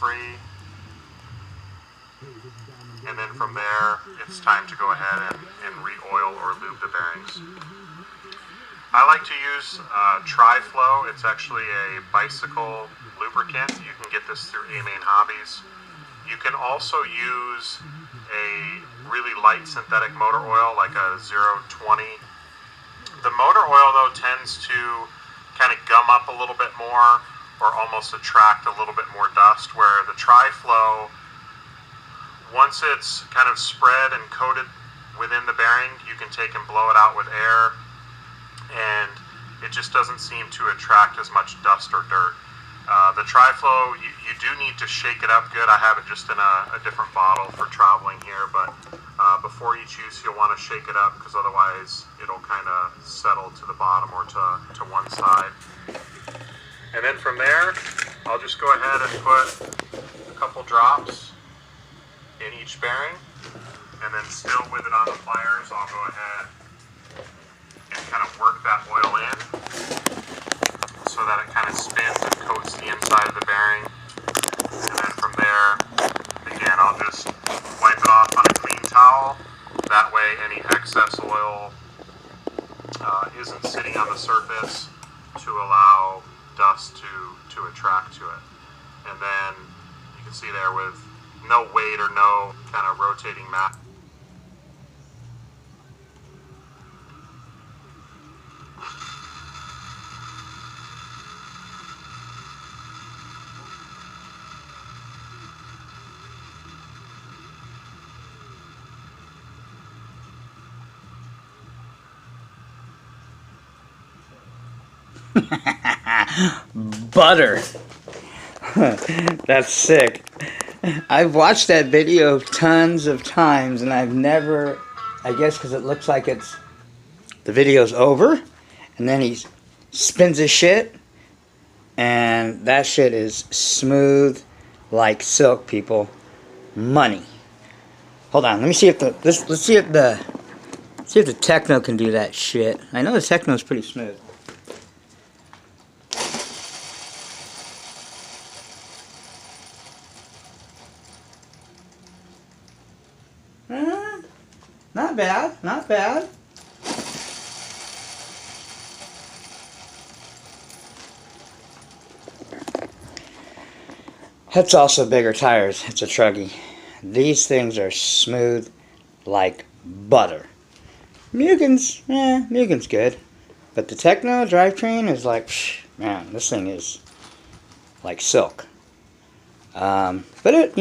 free. And then from there, it's time to go ahead and re-oil or lube the bearings. I like to use Tri-Flow. It's actually a bicycle lubricant. You can get this through A-Main Hobbies. You can also use a really light synthetic motor oil, like a 020. The motor oil, though, tends to kind of gum up a little bit more or almost attract a little bit more dust, where the Tri-Flow, once it's kind of spread and coated within the bearing, you can take and blow it out with air, and it just doesn't seem to attract as much dust or dirt. The Tri-Flow, you do need to shake it up good. I have it just in a different bottle for traveling here, but before each use you'll want to shake it up, because otherwise it'll kind of settle to the bottom or to one side. And then from there, I'll just go ahead and put a couple drops in each bearing, and then still with it on the pliers, I'll go ahead and kind of work that oil in so that it kind of spins and coats the inside of the bearing. And then from there, again, I'll just wipe it off on a clean towel. That way any excess oil isn't sitting on the surface to allow dust to attract to it. And then you can see there, with no weight or no kind of rotating mat. Butter. That's sick. I've watched that video tons of times, and I've never, I guess because it looks like the video's over, and then he spins his shit, and that shit is smooth like silk, people. Money. Hold on, let me see if let's see if the Techno can do that shit. I know the Techno's pretty smooth. Not bad, not bad. It's also bigger tires. It's a Truggy. These things are smooth like butter. Mugen's good. But the Techno drivetrain is like, man, this thing is like silk. But it,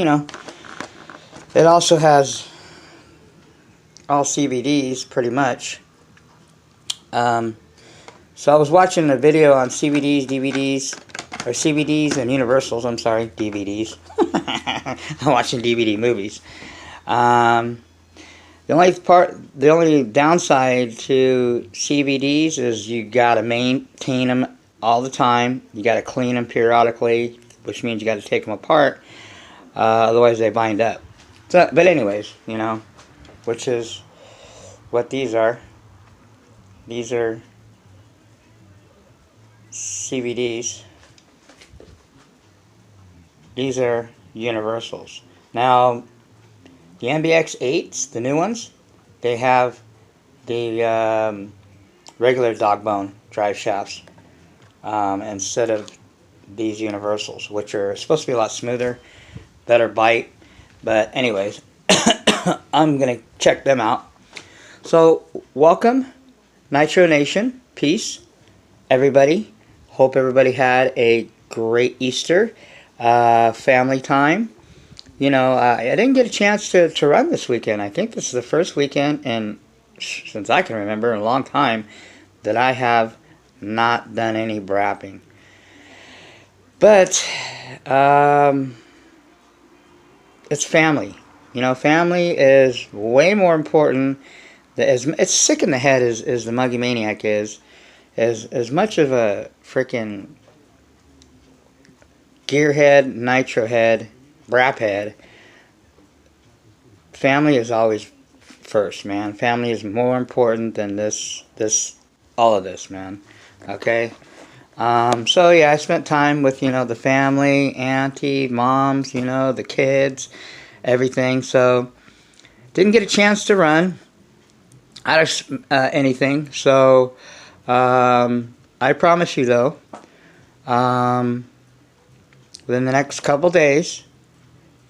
it also has all CVDs pretty much. So I was watching a video on CVDs, DVDs, or CVDs and Universals. I'm sorry, DVDs. I'm watching DVD movies. The only downside to CVDs is you gotta maintain them all the time. You gotta clean them periodically, which means you gotta take them apart. Otherwise they bind up. So, but anyways, which is what these are. These are CVDs. These are Universals. Now, the MBX8s, the new ones, they have the regular dog bone drive shafts instead of these Universals, which are supposed to be a lot smoother, better bite. But anyways, I'm going to check them out. So, welcome, Nitro Nation. Peace, everybody. Hope everybody had a great Easter. Family time. I didn't get a chance to run this weekend. I think this is the first weekend, and since I can remember, in a long time, that I have not done any brapping. But, it's family. Family is way more important. It's sick in the head as the Muggy Maniac is. As much of a freaking gearhead, nitro head, brap head, family is always first, man. Family is more important than all of this, man. Okay? So yeah, I spent time with, the family, auntie, moms, the kids, everything. So didn't get a chance to run out of anything. So I promise you though, um, within the next couple days,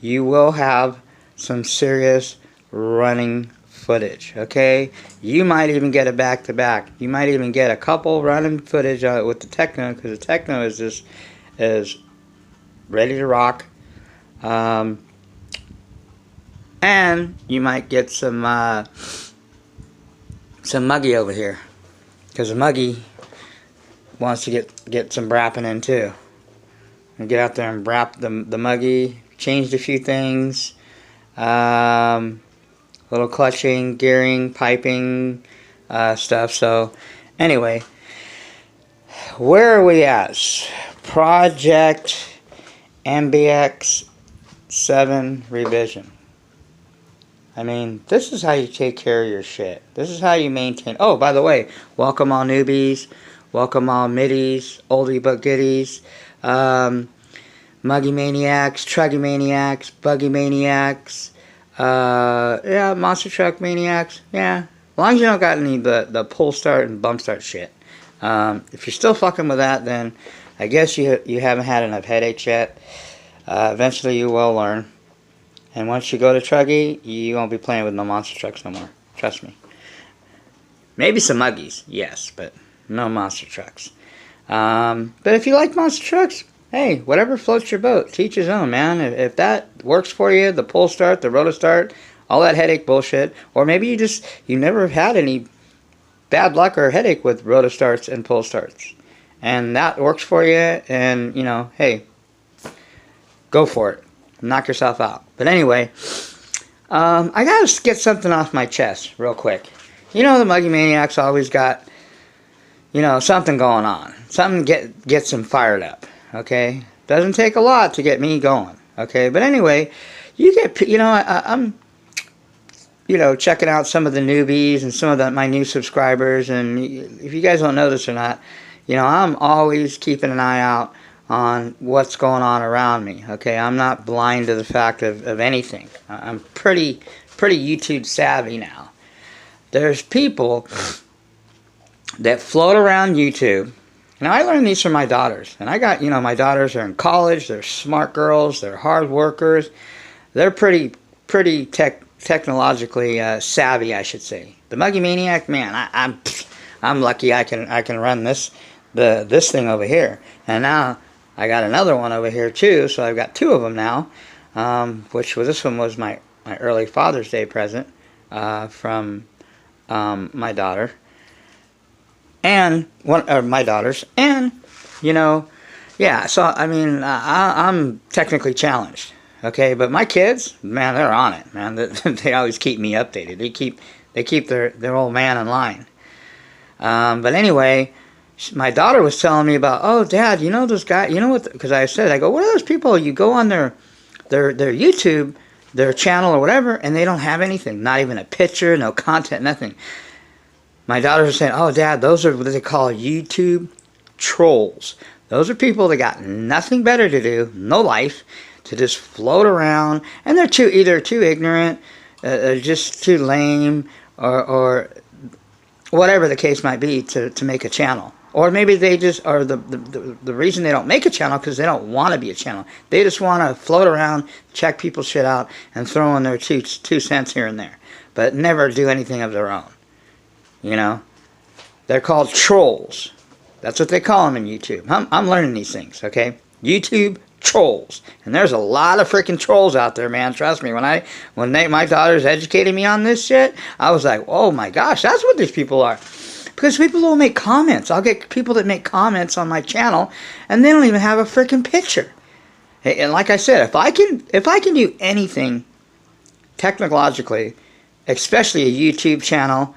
you will have some serious running footage, okay? You might even get a back-to-back. You might even get a couple running footage with the Techno, because the Techno is ready to rock. And you might get some muggy over here, because the muggy wants to get some brapping in too. And get out there and brap the muggy. Changed a few things. Little clutching, gearing, piping stuff. So anyway, where are we at? Project MBX 7 revision. I mean, this is how you take care of your shit. This is how you maintain. Oh, by the way, welcome all newbies. Welcome all middies, oldie but goodies. Muggy maniacs, truggy maniacs, buggy maniacs. Yeah, monster truck maniacs. Yeah, as long as you don't got any the pull start and bump start shit. If you're still fucking with that, then I guess you haven't had enough headaches yet. Eventually you will learn. And once you go to truggy, you won't be playing with no monster trucks no more. Trust me. Maybe some muggies, yes, but no monster trucks. But if you like monster trucks, hey, whatever floats your boat. Teach his own, man. If that works for you, the pull start, the rotor start, all that headache bullshit, or maybe you never had any bad luck or headache with rotor starts and pull starts, and that works for you, and hey, go for it. Knock yourself out. But anyway, I gotta get something off my chest real quick. The Muggy Maniacs always got, something going on. Something gets them fired up. Okay? Doesn't take a lot to get me going. Okay? But anyway, you get, I'm, checking out some of the newbies and some of my new subscribers. And if you guys don't know this or not, I'm always keeping an eye out on what's going on around me. Okay? I'm not blind to the fact of anything. I'm pretty YouTube savvy now. There's people that float around YouTube. Now, I learned these from my daughters. And I got, my daughters are in college. They're smart girls. They're hard workers. They're pretty technologically savvy, I should say. The Muggy Maniac, man, I'm lucky I can run this thing over here. And now I got another one over here too. So I've got two of them now. This one was my early Father's Day present from my daughter. And my daughters, and yeah. So I mean, I'm technically challenged, okay. But my kids, man, they're on it, man. They always keep me updated. They keep their old man in line. But anyway, my daughter was telling me about, oh, Dad, those guys, what? Because I go, what are those people? You go on their YouTube, their channel or whatever, and they don't have anything, not even a picture, no content, nothing. My daughters are saying, oh, Dad, those are what they call YouTube trolls. Those are people that got nothing better to do, no life, to just float around. And they're either too ignorant, just too lame, or whatever the case might be to make a channel. Or maybe they just are the reason they don't make a channel because they don't want to be a channel. They just want to float around, check people's shit out, and throw in their two cents here and there. But never do anything of their own. They're called trolls. That's what they call them in YouTube. I'm learning these things, okay? YouTube trolls. And there's a lot of freaking trolls out there, man. Trust me. When my daughters educated me on this shit, I was like, oh my gosh, that's what these people are. Because people will make comments. I'll get people that make comments on my channel, and they don't even have a freaking picture. And like I said, if I can do anything technologically, especially a YouTube channel,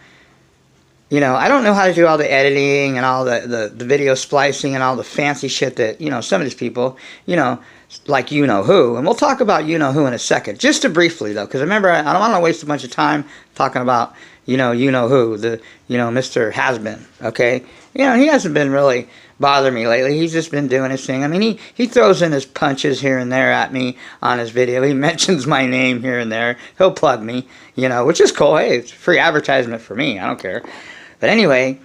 I don't know how to do all the editing and all the video splicing and all the fancy shit that, some of these people, like who. And we'll talk about who in a second. Just to briefly, though, because remember, I don't want to waste a bunch of time talking about, you know who, Mr. Has-Been, okay? He hasn't been really bothering me lately. He's just been doing his thing. I mean, he throws in his punches here and there at me on his video. He mentions my name here and there. He'll plug me, which is cool. Hey, it's free advertisement for me. I don't care. But anyway,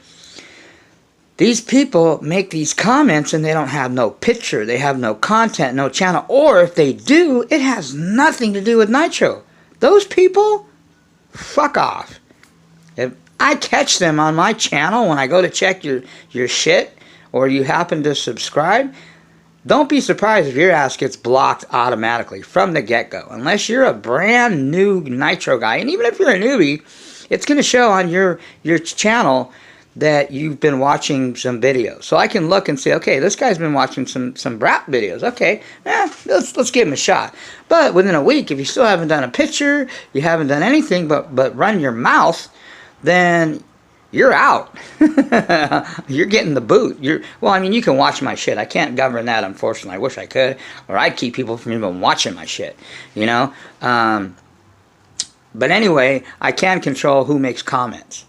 these people make these comments and they don't have no picture. They have no content, no channel. Or if they do, it has nothing to do with Nitro. Those people, fuck off. If I catch them on my channel when I go to check your shit, or you happen to subscribe, don't be surprised if your ass gets blocked automatically from the get-go. Unless you're a brand new Nitro guy. And even if you're a newbie, it's going to show on your channel that you've been watching some videos. So I can look and say, okay, this guy's been watching some rap videos. Okay, let's give him a shot. But within a week, if you still haven't done a picture, you haven't done anything but run your mouth, then you're out. You're getting the boot. Well, I mean, you can watch my shit. I can't govern that, unfortunately. I wish I could, or I'd keep people from even watching my shit, But anyway, I can control who makes comments.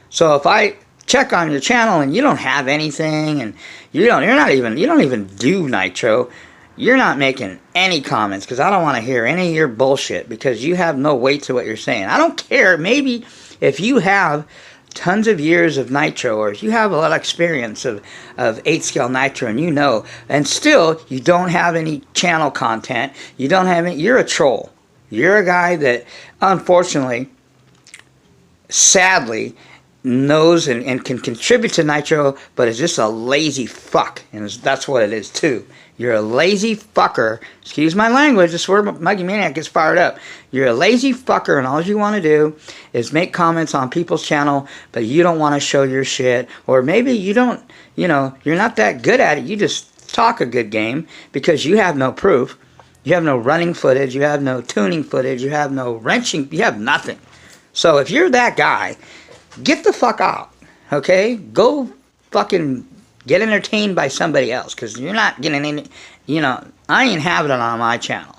So if I check on your channel and you don't have anything, and you don't even do Nitro, you're not making any comments, because I don't want to hear any of your bullshit, because you have no weight to what you're saying. I don't care. Maybe if you have tons of years of Nitro, or if you have a lot of experience of 8-scale Nitro, and still you don't have any channel content, you're a troll. You're a guy that, unfortunately, sadly, knows and can contribute to Nitro, but is just a lazy fuck, and that's what it is too. You're a lazy fucker. Excuse my language. This is where Muggy Maniac gets fired up. You're a lazy fucker, and all you want to do is make comments on people's channel, but you don't want to show your shit, or maybe you don't. You're not that good at it. You just talk a good game because you have no proof. You have no running footage. You have no tuning footage. You have no wrenching. You have nothing. So if you're that guy, get the fuck out, okay? Go fucking get entertained by somebody else, because you're not getting any, I ain't having it on my channel.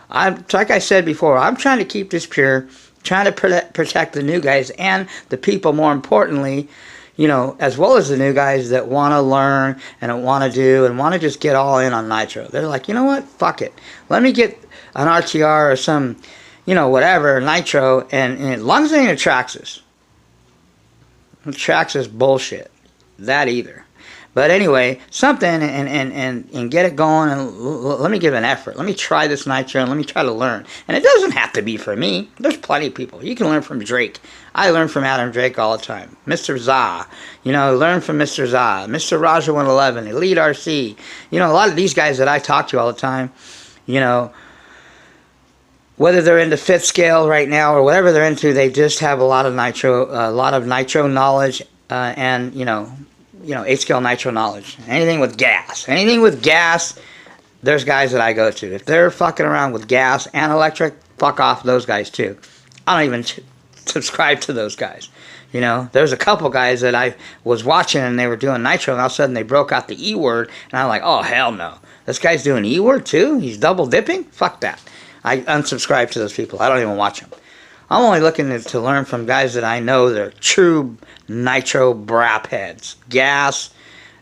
Like I said before, I'm trying to keep this pure, trying to protect the new guys and the people, more importantly, as well as the new guys that want to learn and want to do and want to just get all in on Nitro. They're like, you know what, fuck it. Let me get an RTR or some, whatever, Nitro, and as long as it ain't a Traxxas. Traxxas bullshit. That either. But anyway, something and get it going, and let me give an effort. Let me try this Nitro and let me try to learn. And it doesn't have to be for me. There's plenty of people. You can learn from Drake. I learn from Adam Drake all the time. Mr. Zah. Learn from Mr. Zah. Mr. Raja 111. Elite RC. A lot of these guys that I talk to all the time, whether they're into 5th scale right now or whatever they're into, they just have a lot of Nitro knowledge, and 8-scale Nitro knowledge. Anything with gas, there's guys that I go to. If they're fucking around with gas and electric, fuck off those guys too. I don't even subscribe to those guys. There's a couple guys that I was watching and they were doing Nitro, and all of a sudden they broke out the E-word, and I'm like, oh hell no. This guy's doing E-word too? He's double dipping? Fuck that. I unsubscribe to those people. I don't even watch them. I'm only looking to learn from guys that I know that are true Nitro brap heads. Gas,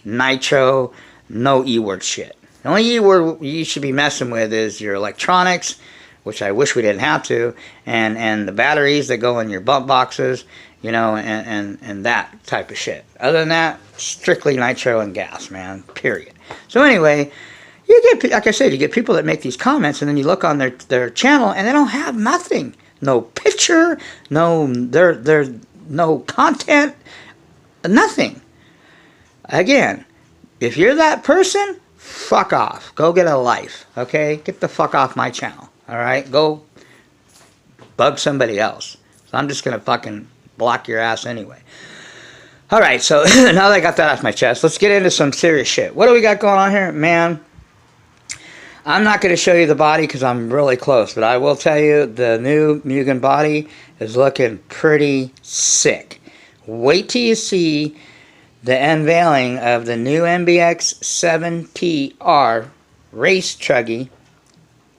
Nitro, no E-word shit. The only E-word you should be messing with is your electronics, which I wish we didn't have to, and the batteries that go in your bump boxes, and that type of shit. Other than that, strictly Nitro and gas, man, period. So anyway, you get, like I said, you get people that make these comments, and then you look on their channel, and they don't have nothing. No picture, no content, nothing. Again, if you're that person, fuck off. Go get a life, okay? Get the fuck off my channel, all right? Go bug somebody else. So I'm just going to fucking block your ass anyway. All right, so now that I got that off my chest, let's get into some serious shit. What do we got going on here? Man, I'm not going to show you the body because I'm really close, but I will tell you the new Mugen body is looking pretty sick. Wait till you see the unveiling of the new MBX 7TR race truggy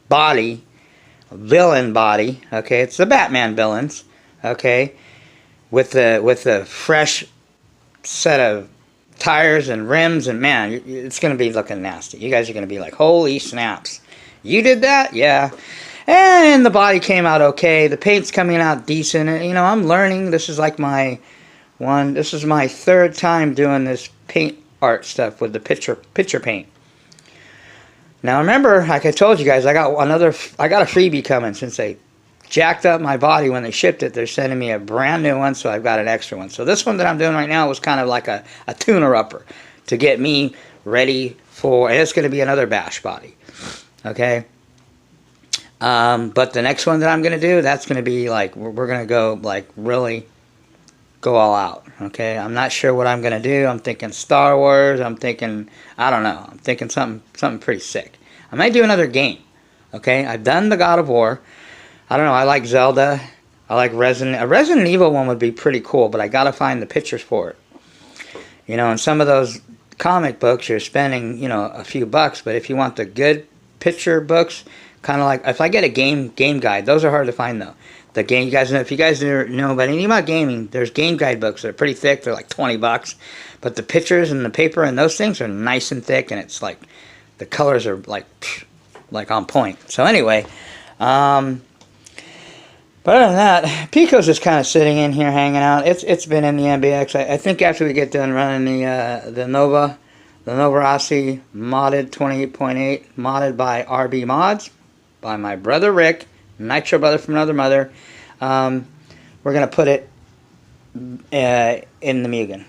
body, villain body, okay? It's the Batman villains, okay? with the fresh set of tires and rims, and man, it's going to be looking nasty. You guys are going to be like, holy snaps, you did that? Yeah. And the body came out okay. The paint's coming out decent. And, you know, I'm learning. This is like this is my third time doing this paint art stuff with the picture paint. Now remember, like I told you guys, I got a freebie coming. Since they jacked up my body when they shipped it, they're sending me a brand new one, so I've got an extra one. So this one that I'm doing right now was kind of like a tuner-upper to get me ready for, and it's going to be another bash body, okay? But the next one that I'm going to do, that's going to be like, we're going to go, like, really go all out, okay? I'm not sure what I'm going to do. I'm thinking Star Wars. I'm thinking, I don't know. I'm thinking something pretty sick. I might do another game, okay? I've done the God of War. I don't know. I like Zelda. I like a Resident Evil one would be pretty cool, but I got to find the pictures for it. You know, in some of those comic books, you're spending, you know, a few bucks, but if you want the good picture books, kind of like, if I get a game guide, those are hard to find though. The game, you guys know, if you guys know about anything about gaming, there's game guide books. They're pretty thick. They're like 20 bucks. But the pictures and the paper and those things are nice and thick, and it's like, the colors are like on point. So anyway, but other than that, Pico's just kind of sitting in here hanging out. It's been in the MBX. I think after we get done running the Nova Rossi modded 28.8, modded by RB Mods, by my brother Rick, Nitro Brother from Another Mother. We're gonna put it in the Mugen,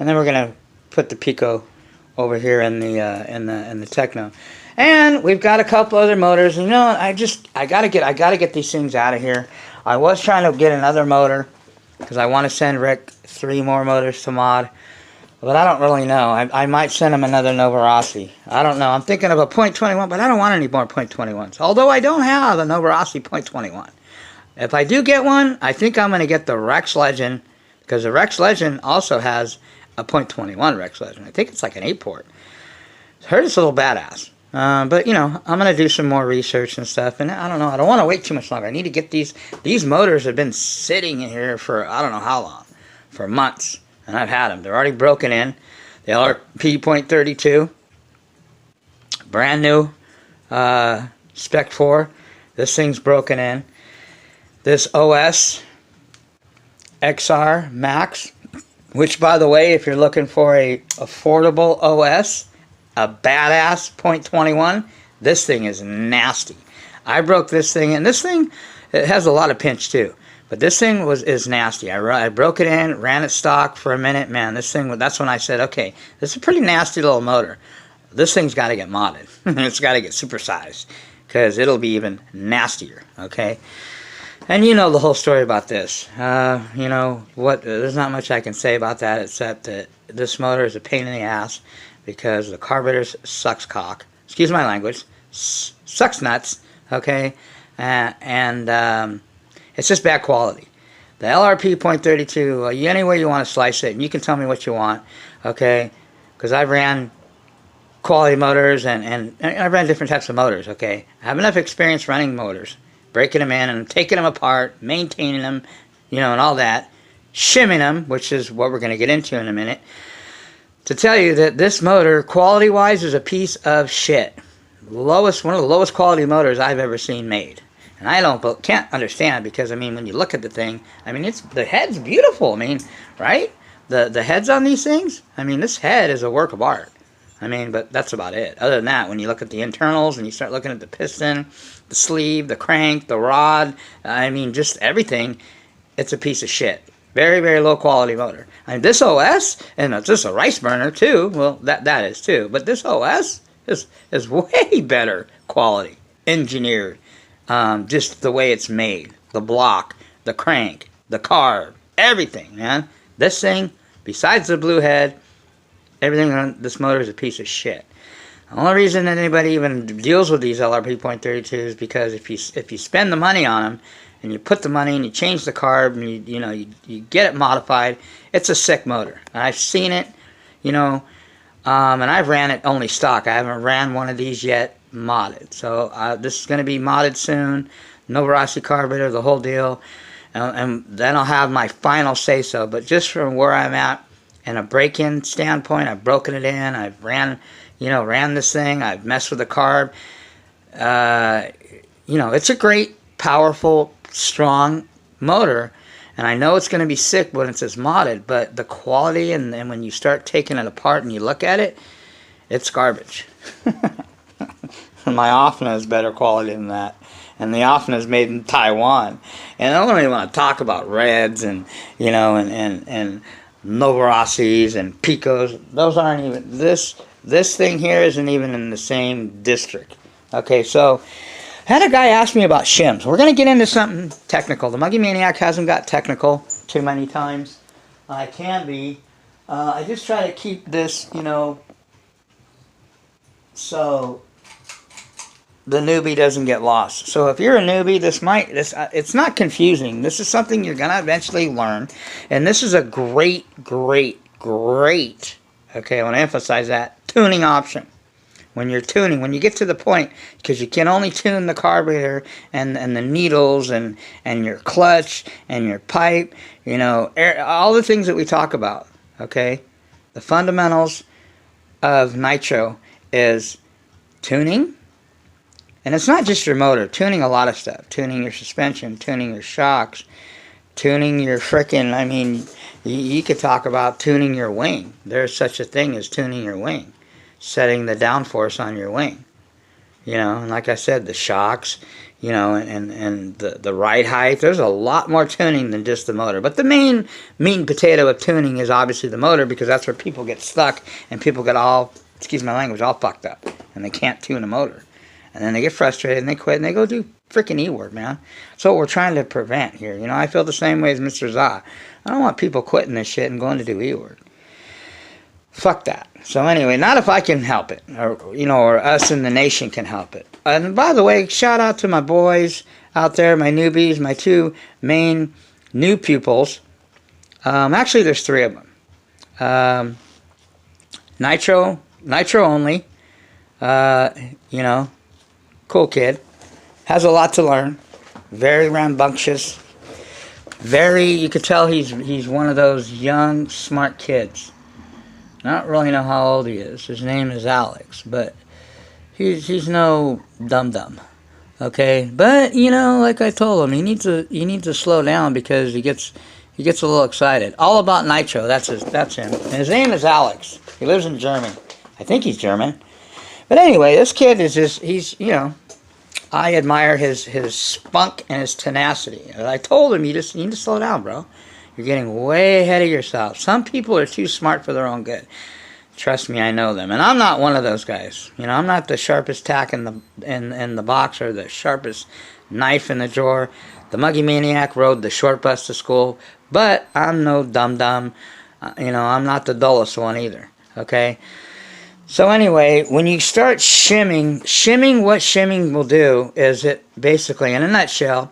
and then we're gonna put the Pico over here in the Techno. And we've got a couple other motors. You know, I gotta get these things out of here. I was trying to get another motor because I want to send Rick 3 more motors to mod, but I don't really know. I might send him another Nova Rossi. I don't know. I'm thinking of a .21, but I don't want any more .21s. Although I don't have a Nova Rossi .21. If I do get one, I think I'm going to get the Rex Legend, because the Rex Legend also has a .21 Rex Legend. I think it's like an 8-port. I heard it's a little badass. But, you know, I'm going to do some more research and stuff. And I don't know. I don't want to wait too much longer. I need to get these. These motors have been sitting in here for I don't know how long. For months. And I've had them. They're already broken in. They are P.32. Brand new. Spec 4. This thing's broken in. This OS XR Max. Which, by the way, if you're looking for a affordable OS, a badass .21, this thing is nasty. I broke this thing, and this thing, it has a lot of pinch too. But this thing is nasty. I broke it in, ran it stock for a minute. Man, this thing, that's when I said, okay, this is a pretty nasty little motor. This thing's got to get modded. It's got to get supersized, because it'll be even nastier, okay? And you know the whole story about this. You know, there's not much I can say about that except that this motor is a pain in the ass because the carburetor sucks cock. Excuse my language. Sucks nuts, okay? And it's just bad quality. The LRP .32, any way you want to slice it, and you can tell me what you want, okay? Because I've ran quality motors and I ran different types of motors, okay? I have enough experience running motors, breaking them in and taking them apart, maintaining them, you know, and all that, shimming them, which is what we're going to get into in a minute, to tell you that this motor, quality-wise, is a piece of shit. One of the lowest quality motors I've ever seen made. And I can't understand, because, I mean, when you look at the thing, I mean, the head's beautiful, I mean, right? The heads on these things, I mean, this head is a work of art. I mean, but that's about it. Other than that, when you look at the internals and you start looking at the piston, the sleeve, the crank, the rod, I mean, just everything, it's a piece of shit. Very, very low quality motor. I mean, this OS, and it's just a rice burner too, well, that is too, but this OS is way better quality, engineered. Just the way it's made, the block, the crank, the carb, everything, man. This thing, besides the blue head, everything on this motor is a piece of shit. The only reason that anybody even deals with these LRP .32 is because if you spend the money on them, and you put the money and you change the carb, and you get it modified, it's a sick motor. And I've seen it, you know, and I've ran it only stock. I haven't ran one of these yet modded. So this is going to be modded soon. Nova Rossi carburetor, the whole deal. and then I'll have my final say-so. But just from where I'm at in a break-in standpoint, I've broken it in, I've ran this thing, I've messed with the carb. It's a great, powerful, strong motor, and I know it's going to be sick when it's as modded, but the quality and when you start taking it apart and you look at it, it's garbage. My Offna is better quality than that. And the Offna is made in Taiwan. And I don't even want to talk about Reds and Novarossis and Picos. Those aren't even, this thing here isn't even in the same district. Okay, so I had a guy ask me about shims. We're going to get into something technical. The Muggy Maniac hasn't got technical too many times. I can be. I just try to keep this, so the newbie doesn't get lost. So if you're a newbie, it's not confusing. This is something you're going to eventually learn. And this is a great, okay, I want to emphasize that, tuning option. When you're tuning, when you get to the point, because you can only tune the carburetor and the needles and your clutch and your pipe, all the things that we talk about, okay? The fundamentals of nitro is tuning. And it's not just your motor, tuning a lot of stuff. Tuning your suspension, tuning your shocks, tuning your frickin', you could talk about tuning your wing. There's such a thing as tuning your wing. Setting the downforce on your wing. And like I said, the shocks, and the ride height. There's a lot more tuning than just the motor. But the main meat and potato of tuning is obviously the motor, because that's where people get stuck and people get all, excuse my language, all fucked up. And they can't tune a motor. And then they get frustrated and they quit and they go do freaking E-word, man. That's what we're trying to prevent here. I feel the same way as Mr. Za. I don't want people quitting this shit and going to do E-word. Fuck that. So anyway, not if I can help it, or us in the nation can help it. And by the way, shout out to my boys out there, my newbies, my two main new pupils. Actually, there's three of them. Nitro only. Cool kid. Has a lot to learn. Very rambunctious. You could tell he's one of those young, smart kids. Not really know how old he is. His name is Alex, but he's no dum-dum. Okay? But, like I told him, he needs to slow down because he gets a little excited. All about nitro, that's him. And his name is Alex. He lives in Germany. I think he's German. But anyway, this kid is just, I admire his spunk and his tenacity. And I told him, you need to slow down, bro. You're getting way ahead of yourself. Some people are too smart for their own good. Trust me, I know them. And I'm not one of those guys. I'm not the sharpest tack in the box or the sharpest knife in the drawer. The Muggy Maniac rode the short bus to school, but I'm no dum-dum. I'm not the dullest one either. Okay? So anyway, when you start shimming, what shimming will do is it basically, in a nutshell,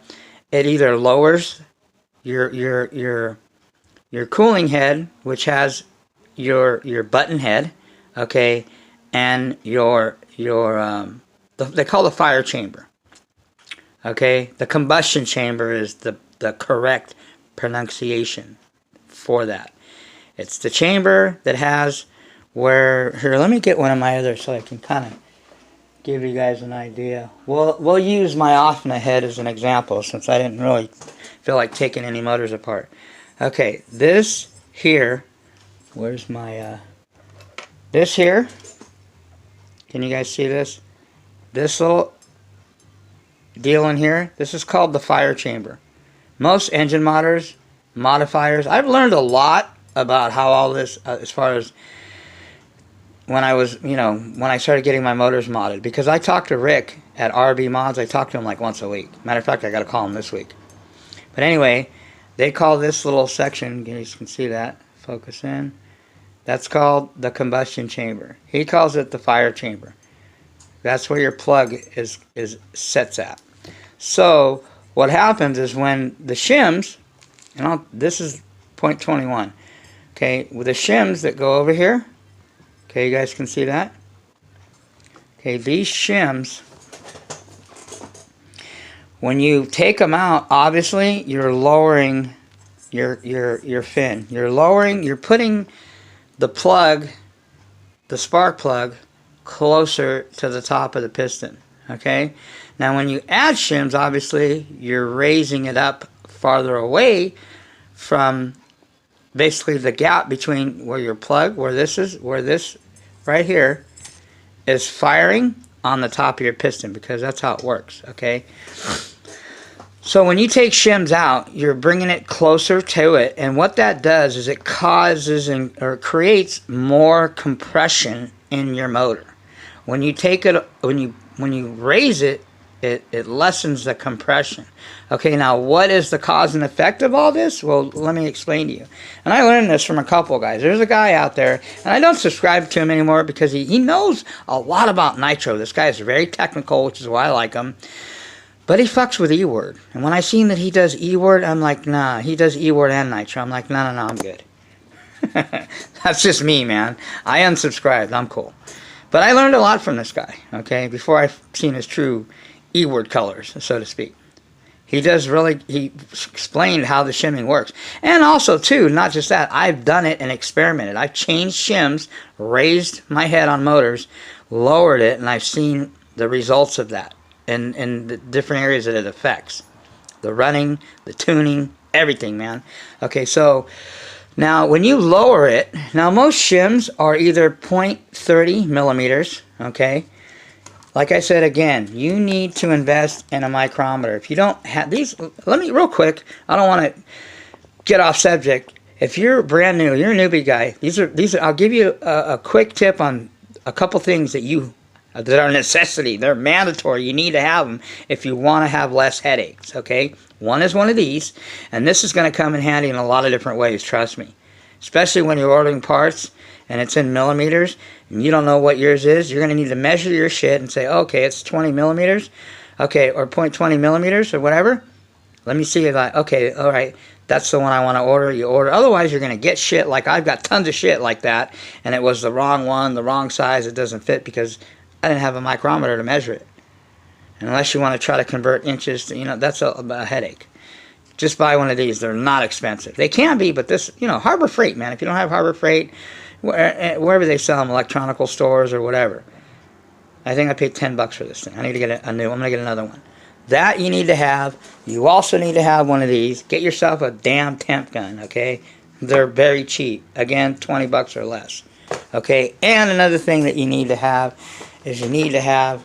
it either lowers your cooling head, which has your button head, okay, and they call the fire chamber. Okay, the combustion chamber is the correct pronunciation for that. It's the chamber that has here, let me get one of my others so I can kind of give you guys an idea. We'll use my Offna head as an example since I didn't really feel like taking any motors apart. Okay, this here, where's my, this here, can you guys see this? This little deal in here, this is called the fire chamber. Most engine modifiers, I've learned a lot about how all this, as far as when I was, when I started getting my motors modded, because I talked to Rick at RB Mods. I talked to him like once a week. Matter of fact, I got to call him this week. But anyway, they call this little section, you guys can see that, focus in, that's called the combustion chamber. He calls it the fire chamber. That's where your plug sets at. So what happens is when the shims, this is 0.21, okay, with the shims that go over here, okay, you guys can see that? Okay, these shims, When you take them out, obviously you're lowering your fin. You're putting the plug, the spark plug, closer to the top of the piston. Okay? Now when you add shims, obviously you're raising it up farther away from basically the gap between where your plug, where this right here is firing on the top of your piston, because that's how it works. Okay? So when you take shims out, you're bringing it closer to it, and what that does is it causes or creates more compression in your motor. When you take it, when you raise it, it lessens the compression. Okay, now what is the cause and effect of all this? Well, let me explain to you. And I learned this from a couple of guys. There's a guy out there, and I don't subscribe to him anymore because he knows a lot about nitro. This guy is very technical, which is why I like him. But he fucks with E-word. And when I seen that he does E-word, I'm like, nah, he does E-word and nitro. I'm like, no, I'm good. That's just me, man. I unsubscribed. I'm cool. But I learned a lot from this guy, okay, before I seen his true E-word colors, so to speak. He explained how the shimming works. And also, too, not just that, I've done it and experimented. I've changed shims, raised my head on motors, lowered it, and I've seen the results of that in the different areas that it affects. The running, the tuning, everything, man. Okay, so now when you lower it, now most shims are either 0.30 millimeters, okay? Like I said again, you need to invest in a micrometer. If you don't have these, let me real quick, I don't want to get off subject. If you're brand new, you're a newbie guy, these are I'll give you a quick tip on a couple things that are necessity. They're mandatory. You need to have them if you want to have less headaches, okay? One is one of these, and this is going to come in handy in a lot of different ways, trust me. Especially when you're ordering parts and it's in millimeters and you don't know what yours is, you're going to need to measure your shit and say, okay, it's 20 millimeters, okay, or 0.20 millimeters or whatever. Let me see if okay, all right, that's the one I want to order. You order. Otherwise, you're going to get shit like I've got tons of shit like that, and it was the wrong one, the wrong size, it doesn't fit because I didn't have a micrometer to measure it. Unless you want to try to convert inches to, that's a headache. Just buy one of these. They're not expensive. They can be, but this, Harbor Freight, man. If you don't have Harbor Freight, wherever they sell them, electronical stores or whatever. I think I paid $10 for this thing. I need to get a new one. I'm going to get another one. That you need to have. You also need to have one of these. Get yourself a damn temp gun, okay? They're very cheap. Again, $20 or less. Okay? And another thing that you need to have is you need to have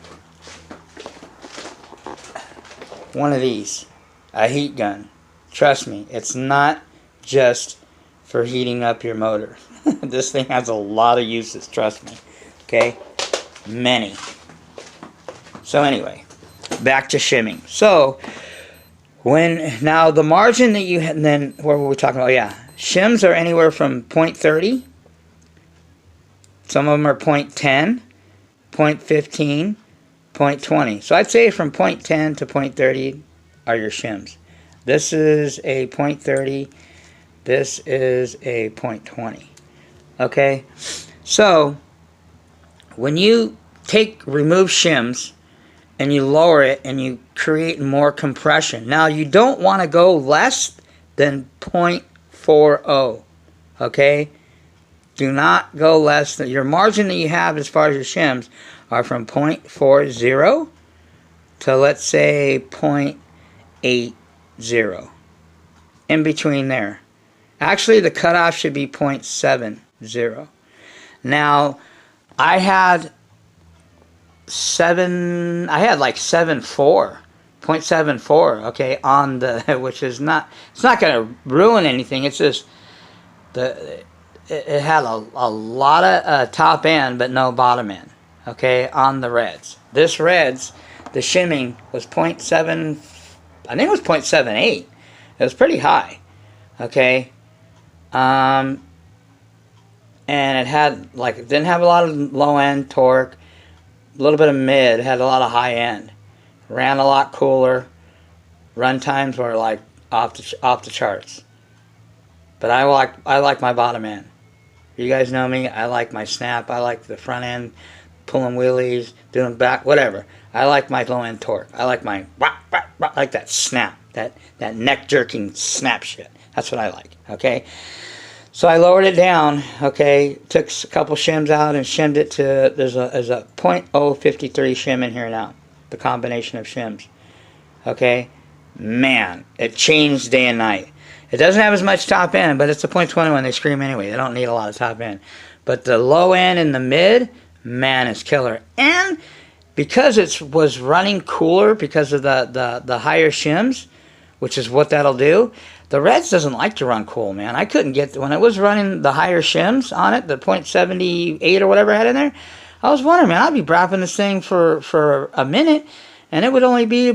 one of these, a heat gun. Trust me, it's not just for heating up your motor. This thing has a lot of uses, trust me. Okay? Many. So anyway, back to shimming. So, now the margin that you had, then, what were we talking about? Oh yeah, shims are anywhere from 0.30, some of them are 0.10, 0.15, 0.20. So I'd say from 0.10 to 0.30 are your shims. This is a 0.30. This is a 0.20. Okay? So when you remove shims and you lower it and you create more compression. Now you don't want to go less than 0.40. Okay? Do not go less than your margin that you have as far as your shims are from 0.40 to, let's say, 0.80. In between there. Actually, the cutoff should be 0.70. Now, I had like 0.74, okay, on the, which is not, it's not going to ruin anything. It's just it had a lot of top end, but no bottom end, okay, on the reds. This reds, the shimming was 0.7, I think it was 0.78. It was pretty high, okay, and it had, it didn't have a lot of low end torque, a little bit of mid, it had a lot of high end, ran a lot cooler, run times were like off the charts. But I like my bottom end. You guys know me. I like my snap. I like the front end. pulling wheelies, doing back, whatever. I like my low end torque. I like my like that snap, that neck jerking snap shit. That's what I like. Okay. So I lowered it down. Okay, took a couple shims out and shimmed it to there's a .053 shim in here now. The combination of shims. Okay, man, it changed day and night. It doesn't have as much top end, but it's a .21. They scream anyway. They don't need a lot of top end. But the low end and the mid, man, it's killer. And because it was running cooler because of the higher shims, which is what that'll do, the Reds doesn't like to run cool, man. I couldn't get, when it was running the higher shims on it, the .78 or whatever I had in there, I was wondering, man, I'd be brapping this thing for a minute, and it would only be,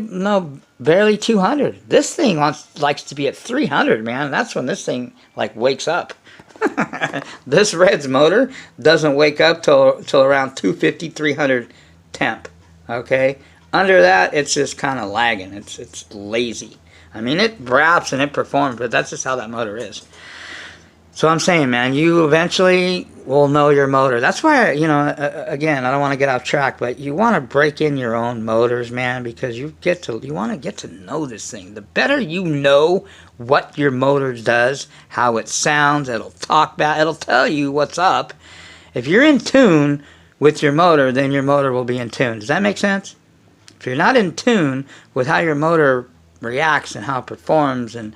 barely 200. This thing likes to be at 300, man. That's when this thing, wakes up. This Reds motor doesn't wake up till around 250, 300 temp, okay? Under that, it's just kind of lagging. It's lazy. I mean, it braps and it performs, but that's just how that motor is. So I'm saying, man, you eventually will know your motor. That's why, again, I don't want to get off track, but you want to break in your own motors, man, because you want to get to know this thing. The better you know what your motor does, how it sounds, it'll talk about, it'll tell you what's up. If you're in tune with your motor, then your motor will be in tune. Does that make sense? If you're not in tune with how your motor reacts and how it performs, and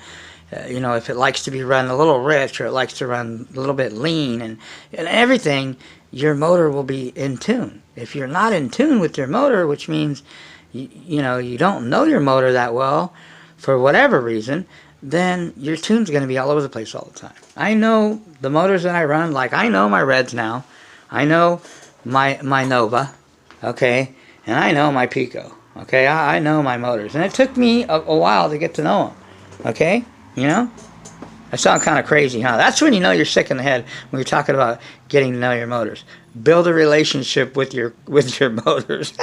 if it likes to be run a little rich or it likes to run a little bit lean and everything, your motor will be in tune. If you're not in tune with your motor, which means you don't know your motor that well for whatever reason, then your tune's going to be all over the place all the time. I know the motors that I run, I know my Reds now, I know my Nova, okay, and I know my Pico. Okay, I know my motors. And it took me a while to get to know them. Okay? I sound kind of crazy, huh? That's when you know you're sick in the head, when you're talking about getting to know your motors. Build a relationship with your motors.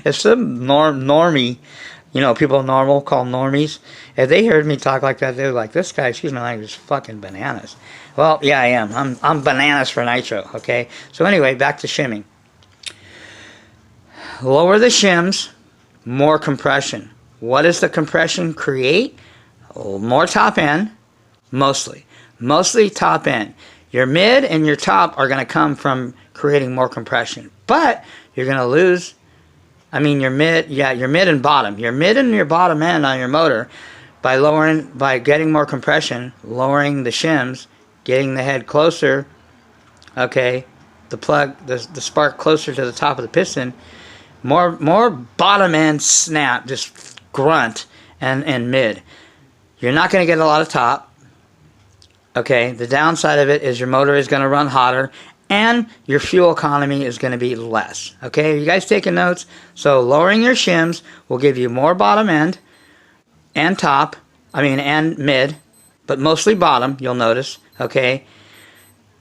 If some normie, people normal call normies, if they heard me talk like that, they were like, this guy, excuse my language, is fucking bananas. Well, yeah, I am. I'm bananas for nitro, okay? So anyway, back to shimming. Lower the shims. More compression. What does the compression create? More top end, mostly top end. Your mid and your top are going to come from creating more compression, but you're going to lose, your mid and bottom. Your mid and your bottom end on your motor, by getting more compression, lowering the shims, getting the head closer, okay, the spark closer to the top of the piston, more bottom end snap, just grunt, and mid. You're not going to get a lot of top. Okay, the downside of it is your motor is going to run hotter, and your fuel economy is going to be less. Okay, are you guys taking notes? So lowering your shims will give you more bottom end and top, and mid, but mostly bottom, you'll notice. Okay,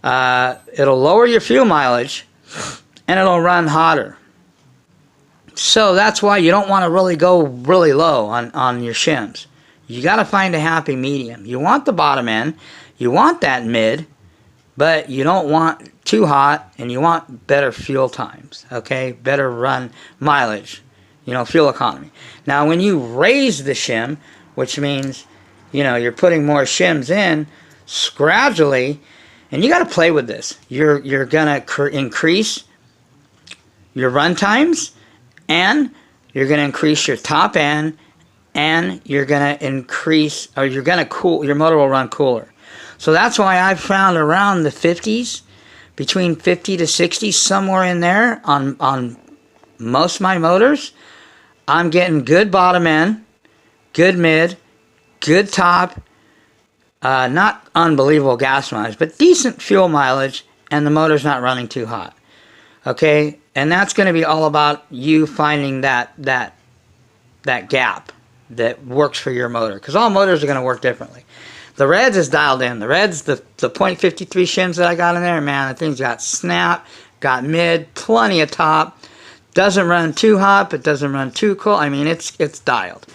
it'll lower your fuel mileage, and it'll run hotter. So that's why you don't want to really go really low on your shims. You got to find a happy medium. You want the bottom end, you want that mid, but you don't want too hot, and you want better fuel times, okay? Better run mileage, fuel economy. Now, when you raise the shim, which means, you're putting more shims in gradually, and you got to play with this. You're going to increase your run times, and you're going to increase your top end, and you're going to increase, or you're going to cool, your motor will run cooler. So that's why I've found around the 50s, between 50 to 60, somewhere in there on most of my motors, I'm getting good bottom end, good mid, good top, not unbelievable gas mileage, but decent fuel mileage, and the motor's not running too hot. Okay, and that's going to be all about you finding that gap that works for your motor, because all motors are going to work differently. The Reds is dialed in. The Reds, the .53 shims that I got in there, man, the thing's got snap, got mid, plenty of top. Doesn't run too hot, but doesn't run too cool. It's dialed.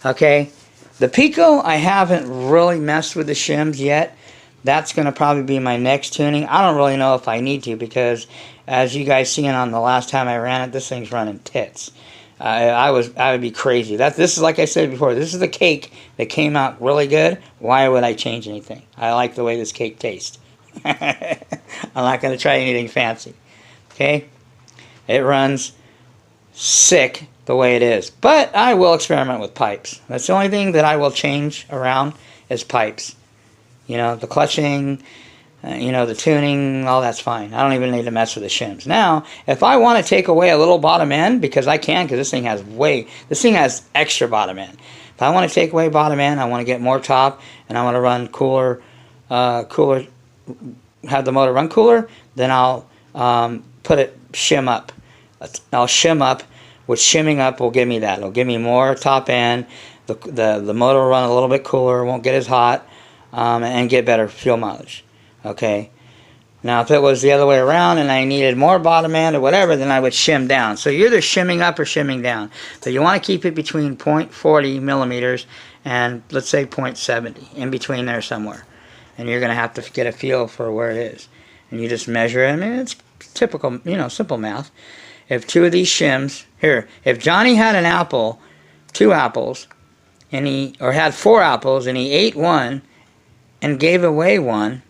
Okay, the Pico, I haven't really messed with the shims yet. That's going to probably be my next tuning. I don't really know if I need to, because as you guys seen on the last time I ran it, this thing's running tits. I would be crazy. This is, like I said before, this is the cake that came out really good. Why would I change anything? I like the way this cake tastes. I'm not going to try anything fancy. Okay? It runs sick the way it is. But I will experiment with pipes. That's the only thing that I will change around is pipes. You know, the clutching, you know, the tuning, all that's fine. I don't even need to mess with the shims. Now, if I want to take away a little bottom end, because I can, because this thing has extra bottom end. If I want to take away bottom end, I want to get more top, and I want to run cooler, have the motor run cooler, then I'll put it shim up. I'll shim up, which shimming up will give me that. It'll give me more top end. The motor will run a little bit cooler, won't get as hot, and get better fuel mileage. Okay. Now, if it was the other way around and I needed more bottom end or whatever, then I would shim down. So you're either shimming up or shimming down. But you want to keep it between 0.40 millimeters and, let's say, 0.70, in between there somewhere. And you're going to have to get a feel for where it is. And you just measure it. I mean, it's typical, you know, simple math. If two of these shims, here, if Johnny had an apple, 2 apples, or had 4 apples, and he ate one and gave away one,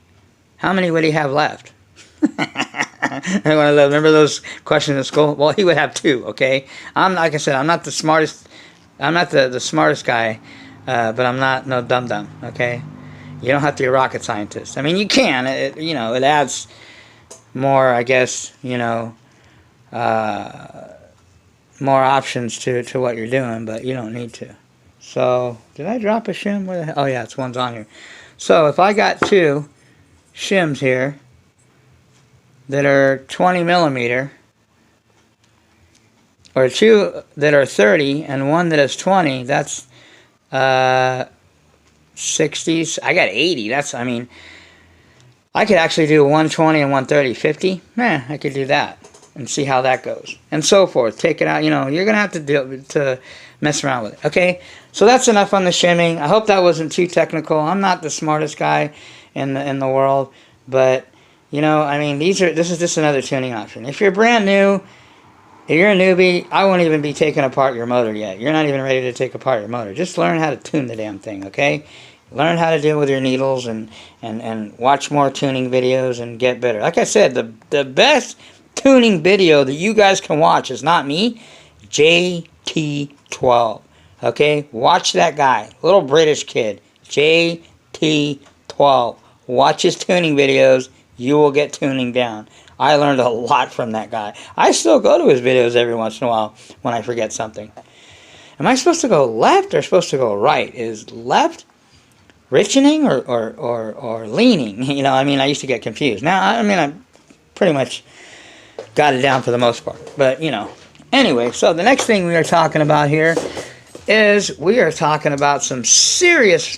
how many would he have left? Remember those questions in school? Well, he would have 2, okay? Like I said, I'm not the smartest, I'm not the smartest guy, but I'm not no dum-dum, okay? You don't have to be a rocket scientist. I mean, you can, you know, it adds more, I guess, you know, more options to what you're doing, but you don't need to. So, did I drop a shim? Where the hell? Oh yeah, it's one's on here. So, if I got 2 shims here that are 20 millimeter, or 2 that are 30 and 1 that is 20, that's 60s. I got 80. That's, I mean, I could actually do 120 and 130, 50. I could do that and see how that goes, and so forth. Take it out. You know, you're gonna have to mess around with it. Okay, so that's enough on the shimming. I hope that wasn't too technical. I'm not the smartest guy in the world, but you know, I mean, this is just another tuning option. If you're brand new, if you're a newbie, I won't even be taking apart your motor yet. You're not even ready to take apart your motor. Just learn how to tune the damn thing, okay? Learn how to deal with your needles and watch more tuning videos and get better. Like I said, the best tuning video that you guys can watch is not me, JT12. Okay? Watch that guy. Little British kid. JT12. Watch his tuning videos. You will get tuning down. I learned a lot from that guy. I still go to his videos every once in a while when I forget something. Am I supposed to go left or supposed to go right? Is left richening or leaning? You know, I mean, I used to get confused. Now, I mean, I pretty much got it down for the most part. But, you know. Anyway, so the next thing we are talking about here is we are talking about some serious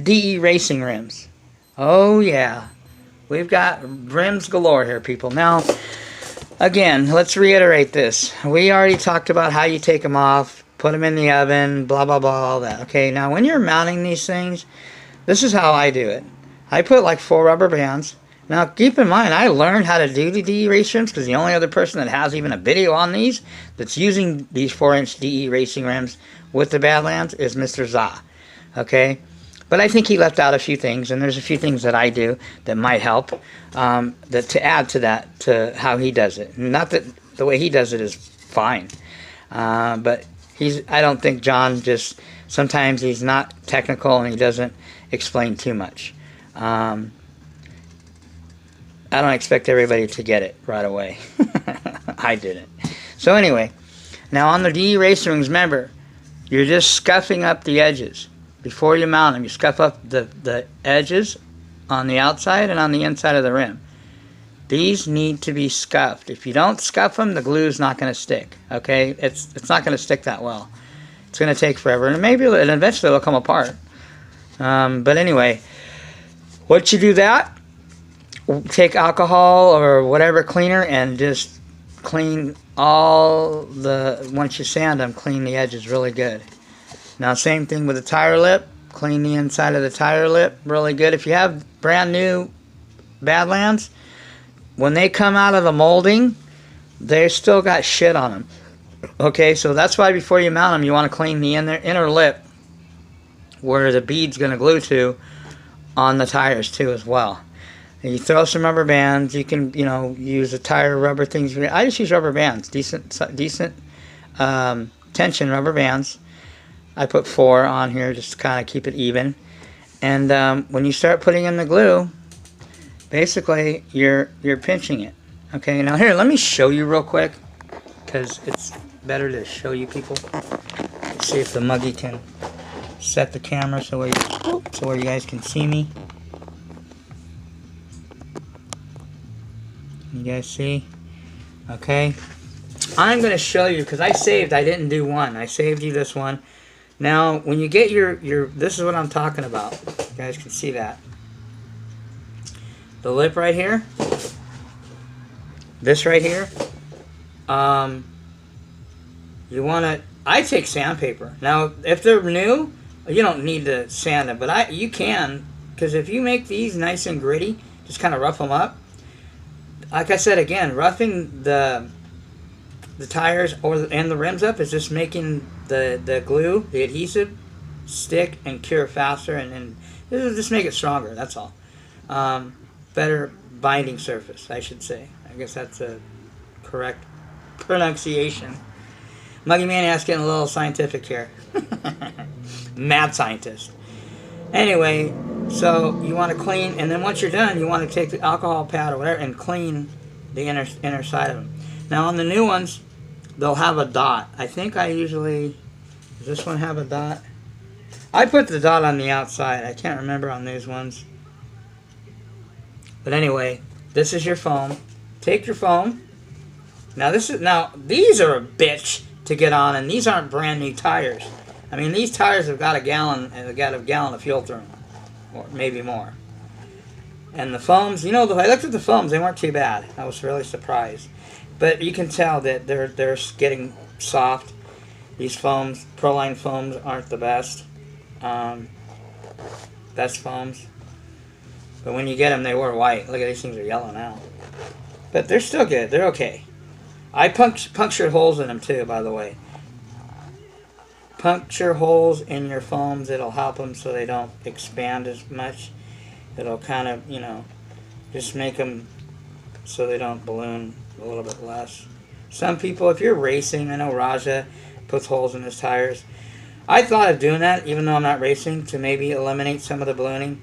DE racing rims. Oh, yeah. We've got rims galore here, people. Now, again, let's reiterate this. We already talked about how you take them off, put them in the oven, blah, blah, blah, all that. Okay, now when you're mounting these things, this is how I do it. I put like 4 rubber bands. Now, keep in mind, I learned how to do the DE race rims because the only other person that has even a video on these that's using these 4-inch DE racing rims with the Badlands is Mr. Za. Okay? But I think he left out a few things, and there's a few things that I do that might help to add to that, to how he does it. Not that the way he does it is fine, but I don't think John sometimes he's not technical and he doesn't explain too much. I don't expect everybody to get it right away. I didn't. So anyway, now on the DE racer rings, remember, you're just scuffing up the edges. Before you mount them, you scuff up the edges on the outside and on the inside of the rim. These need to be scuffed. If you don't scuff them, the glue is not going to stick. Okay, it's not going to stick that well. It's going to take forever, and eventually it'll come apart. But anyway, once you do that, take alcohol or whatever cleaner and just clean once you sand them, clean the edges really good. Now, same thing with the tire lip. Clean the inside of the tire lip really good. If you have brand new Badlands, when they come out of the molding, they've still got shit on them. Okay, so that's why before you mount them, you want to clean the inner lip where the bead's going to glue to on the tires too as well. And you throw some rubber bands. You can, use the tire rubber things. I just use rubber bands, decent tension rubber bands. I put 4 on here just to kind of keep it even. And when you start putting in the glue, basically you're pinching it. Okay, now here, let me show you real quick, because it's better to show you people. Let's see if the Muggy can set the camera so where you guys can see me. You guys see? Okay. I'm going to show you, because I didn't do one. I saved you this one. Now, when you get your this is what I'm talking about. You guys can see that. The lip right here. This right here. You want to, I take sandpaper. Now, if they're new, you don't need to sand them, but you can, because if you make these nice and gritty, just kind of rough them up. Like I said again, roughing the tires and the rims up is just making the glue, the adhesive, stick and cure faster, and just make it stronger. That's all. Better binding surface, I should say. I guess that's a correct pronunciation. Muggy Maniac's getting a little scientific here. Mad scientist. Anyway, so you want to clean, and then once you're done, you want to take the alcohol pad or whatever and clean the inner side of them. Now on the new ones, they'll have a dot. I think I usually, does this one have a dot? I put the dot on the outside. I can't remember on these ones. But anyway, this is your foam. Take your foam. Now these are a bitch to get on, and these aren't brand new tires. I mean, these tires have got a gallon of fuel through them, or maybe more. And the foams, I looked at the foams, they weren't too bad. I was really surprised. But you can tell that they're getting soft. These foams, Proline foams, aren't the best. Best foams. But when you get them, they were white. Look at these things are yellow now. But they're still good. They're okay. I punctured holes in them too, by the way. Puncture holes in your foams. It'll help them so they don't expand as much. It'll kind of, just make them so they don't balloon a little bit less. Some people, if you're racing, I know Raja puts holes in his tires. I thought of doing that, even though I'm not racing, to maybe eliminate some of the ballooning.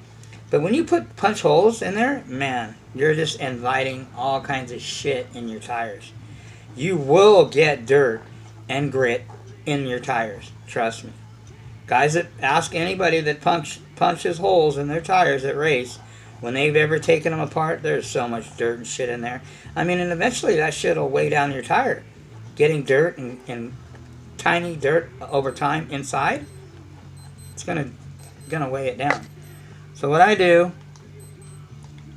But when you put punch holes in there, man, you're just inviting all kinds of shit in your tires. You will get dirt and grit in your tires. Trust me. Guys that ask anybody that punches holes in their tires that race, when they've ever taken them apart, there's so much dirt and shit in there. I mean, and eventually that shit will weigh down your tire. Getting dirt and tiny dirt over time inside, it's gonna weigh it down. So what I do,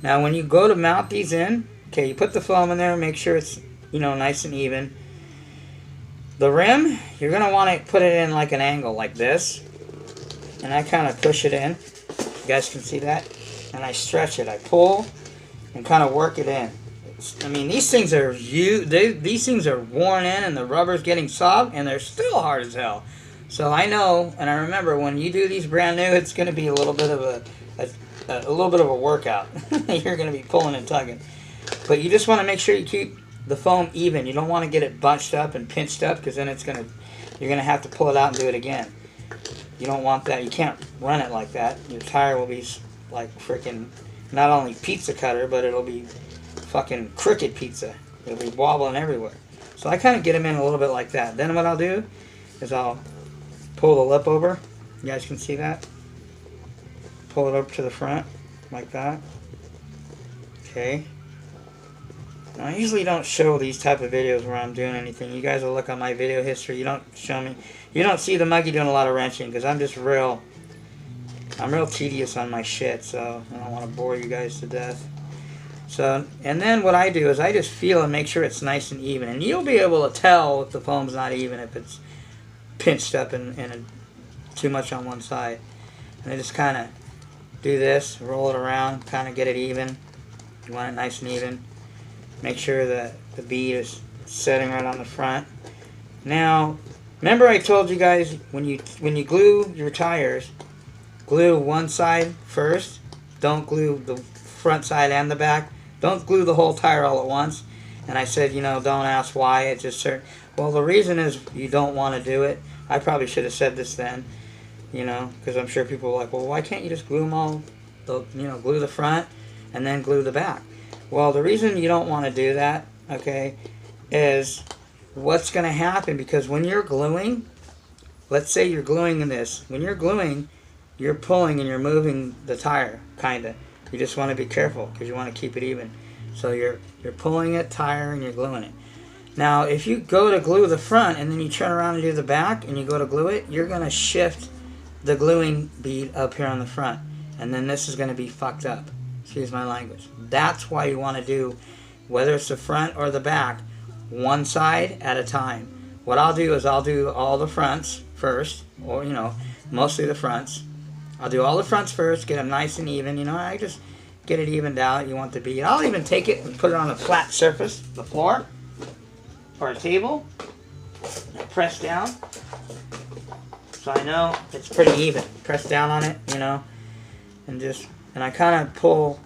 now when you go to mount these in, okay, you put the foam in there, make sure it's, nice and even. The rim, you're going to want to put it in like an angle like this. And I kind of push it in. You guys can see that. And I stretch it. I pull and kind of work it in. These things are these things are worn in, and the rubber's getting soft, and they're still hard as hell. So I know, and I remember when you do these brand new, it's going to be a little bit of a workout. You're going to be pulling and tugging. But you just want to make sure you keep the foam even. You don't want to get it bunched up and pinched up, because then you're gonna have to pull it out and do it again. You don't want that. You can't run it like that. Your tire will be like freaking not only pizza cutter, but it'll be fucking crooked pizza. It'll be wobbling everywhere. So I kind of get them in a little bit like that. Then what I'll do is I'll pull the lip over. You guys can see that. Pull it up to the front like that. Okay. Now, I usually don't show these type of videos where I'm doing anything. You guys will look on my video history. You don't show me. You don't see the Muggy doing a lot of wrenching, because I'm real tedious on my shit, so I don't want to bore you guys to death. So, and then what I do is I just feel and make sure it's nice and even. And you'll be able to tell if the foam's not even, if it's pinched up and too much on one side. And I just kind of do this, roll it around, kind of get it even. You want it nice and even. Make sure that the bead is setting right on the front. Now, remember I told you guys when you glue your tires, glue one side first. Don't glue the front side and the back. Don't glue the whole tire all at once. And I said, you know, don't ask why. It's just certain. Well, the reason is you don't want to do it. I probably should have said this then, you know, because I'm sure people are like, well, why can't you just glue them all? Glue the front and then glue the back. Well, the reason you don't want to do that, okay, is what's going to happen, because when you're gluing, let's say you're gluing in this. When you're gluing, you're pulling and you're moving the tire, kind of. You just want to be careful because you want to keep it even. So you're pulling it, tire, and you're gluing it. Now, if you go to glue the front and then you turn around and do the back and you go to glue it, you're going to shift the gluing bead up here on the front. And then this is going to be fucked up. Excuse my language. That's why you want to do, whether it's the front or the back, one side at a time. What I'll do is I'll do all the fronts first, or, you know, mostly the fronts. I'll do all the fronts first, get them nice and even. You know, I just get it evened out. You want the bead. I'll even take it and put it on a flat surface, the floor, or a table, and press down. So I know it's pretty even. Press down on it, you know, and I kind of pull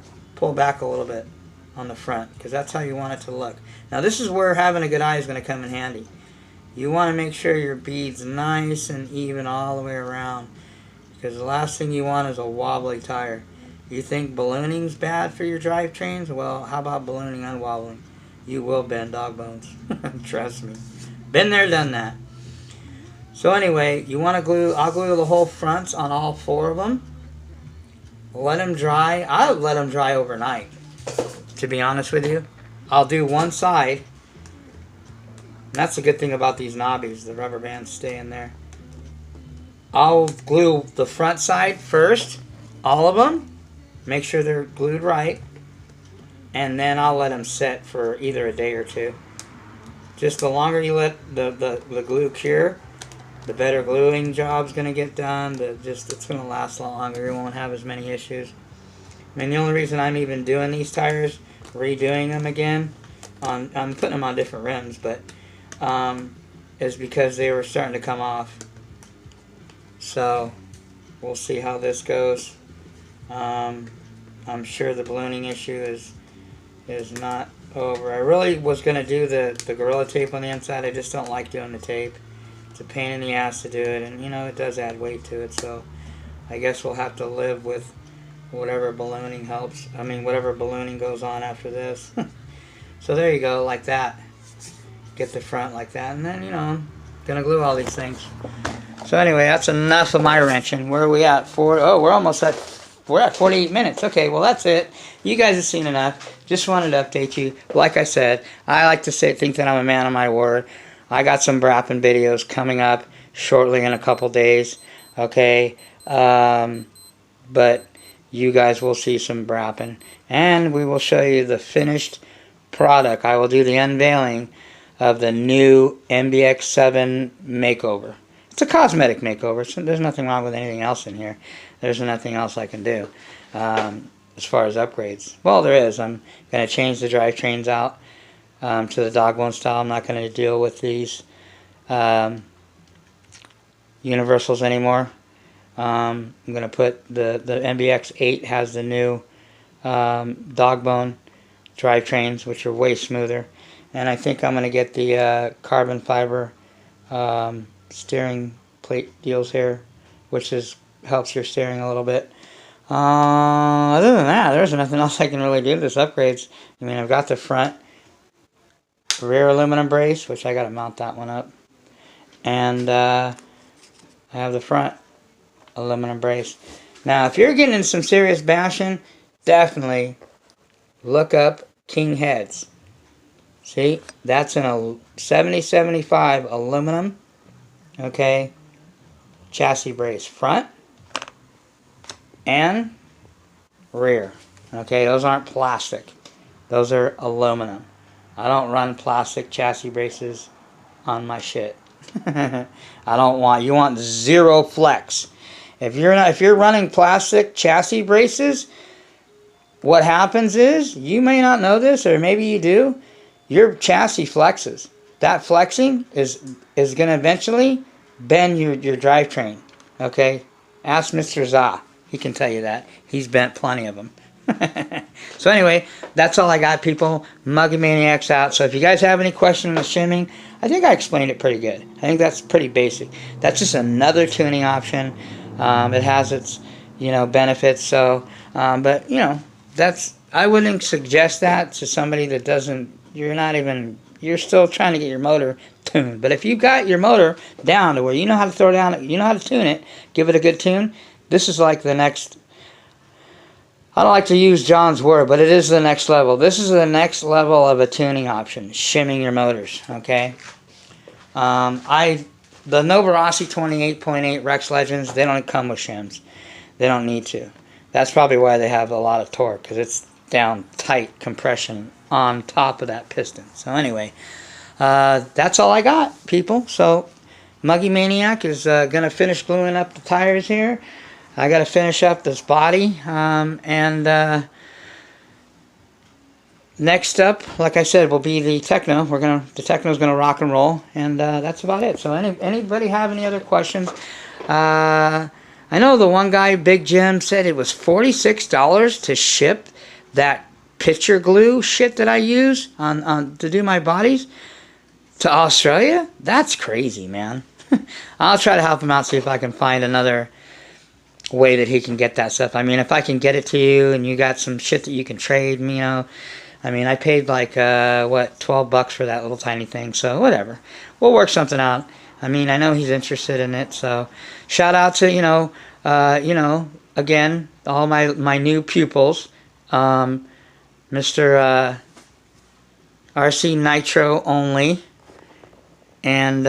back a little bit on the front, because that's how you want it to look. Now this is where having a good eye is going to come in handy. You want to make sure your bead's nice and even all the way around, because the last thing you want is a wobbly tire. You think ballooning's bad for your drivetrains? Well, how about ballooning unwobbling? You will bend dog bones. Trust me. Been there, done that. So anyway, you want to glue, I'll glue the whole fronts on all 4 of them. Let them dry. I'll let them dry overnight, to be honest with you. I'll do one side. And that's the good thing about these knobbies. The rubber bands stay in there. I'll glue the front side first, all of them. Make sure they're glued right. And then I'll let them set for either a day or 2. Just the longer you let the glue cure, the better gluing job's going to get done. It's going to last a lot longer. You won't have as many issues. I mean, the only reason I'm even doing these tires, redoing them again, I'm putting them on different rims, but is because they were starting to come off. So we'll see how this goes. I'm sure the ballooning issue is not over. I really was going to do the Gorilla Tape on the inside. I just don't like doing the tape. It's a pain in the ass to do it, and you know, it does add weight to it, so I guess we'll have to live with whatever ballooning helps. I mean, whatever ballooning goes on after this. So there you go, like that. Get the front like that, and then, you know, I'm gonna glue all these things. So anyway, that's enough of my wrenching. Where are we at? We're at 48 minutes. Okay, well that's it. You guys have seen enough. Just wanted to update you. Like I said, I like to think that I'm a man of my word. I got some brapping videos coming up shortly in a couple days, okay? But you guys will see some brapping, and we will show you the finished product. I will do the unveiling of the new MBX7 makeover. It's a cosmetic makeover, so there's nothing wrong with anything else in here. There's nothing else I can do as far as upgrades. Well, there is. I'm going to change the drivetrains out to the dog bone style. I'm not going to deal with these universals anymore. I'm going to put the MBX8 has the new dog bone drivetrains, which are way smoother. And I think I'm going to get the carbon fiber steering plate deals here, which helps your steering a little bit. Other than that, there's nothing else I can really do. This upgrades. I mean, I've got the front rear aluminum brace, which I got to mount that one up, and I have the front aluminum brace. Now, if you're getting in some serious bashing, definitely look up King heads. See, that's in a 7075 aluminum, okay, chassis brace, front and rear. Okay, those aren't plastic. Those are aluminum. I don't run plastic chassis braces on my shit. I don't want, you want zero flex. If you're running plastic chassis braces, what happens is, you may not know this, or maybe you do, your chassis flexes. That flexing is going to eventually bend your drivetrain. Okay? Ask Mr. Zah. He can tell you that. He's bent plenty of them. So anyway, that's all I got, people. Muggy Maniacs out. So if you guys have any questions on the shimming, I think I explained it pretty good. I think that's pretty basic. That's just another tuning option. It has its, benefits. So, but I wouldn't suggest that to somebody that doesn't. You're still trying to get your motor tuned. But if you've got your motor down to where you know how to throw down, you know how to tune it, give it a good tune. This is like the next. I don't like to use John's word, but it is the next level. This is the next level of a tuning option, shimming your motors, okay? The Nova Rossi 28.8 Rex Legends, they don't come with shims. They don't need to. That's probably why they have a lot of torque, because it's down tight compression on top of that piston. So anyway, that's all I got, people. So Muggy Maniac is going to finish gluing up the tires here. I got to finish up this body, and next up, like I said, will be the Techno. The Techno's gonna rock and roll, and that's about it. So anybody have any other questions? I know the one guy, Big Jim, said it was $46 to ship that picture glue shit that I use on to do my bodies to Australia. That's crazy, man. I'll try to help him out, see if I can find another way that he can get that stuff. I mean, if I can get it to you and you got some shit that you can trade me, I mean, I paid like $12 for that little tiny thing, so whatever, we'll work something out. I mean, I know he's interested in it, so shout out to again, all my new pupils, Mr. RC Nitro only, and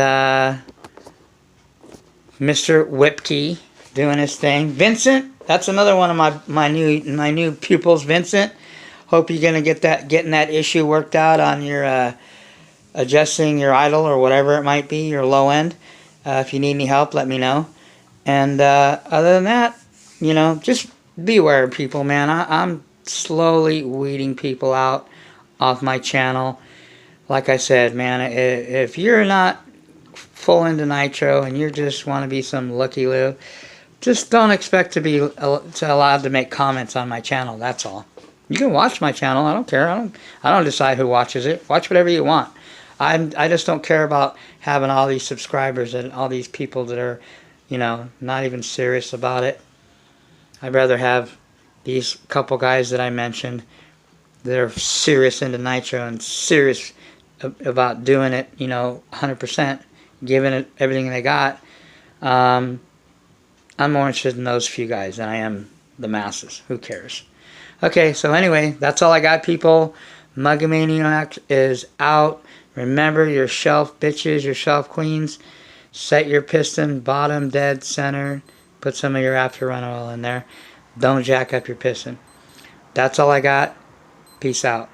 Mr. Whipkey doing his thing. Vincent, that's another one of my new pupils. Vincent, hope you're gonna getting that issue worked out on your adjusting your idle or whatever it might be, your low end. If you need any help, let me know. And other than that, just beware, people, man. I'm slowly weeding people out off my channel. Like I said, man, if you're not full into nitro and you just want to be some looky-loo, just don't expect to be allowed to make comments on my channel. That's all. You can watch my channel. I don't care. I don't decide who watches it. Watch whatever you want. I just don't care about having all these subscribers and all these people that are, not even serious about it. I'd rather have these couple guys that I mentioned that are serious into nitro and serious about doing it, 100%, giving it everything they got. I'm more interested in those few guys than I am the masses. Who cares? Okay, so anyway, that's all I got, people. Muggy Maniac is out. Remember, your shelf bitches, your shelf queens, set your piston bottom dead center. Put some of your after run oil in there. Don't jack up your piston. That's all I got. Peace out.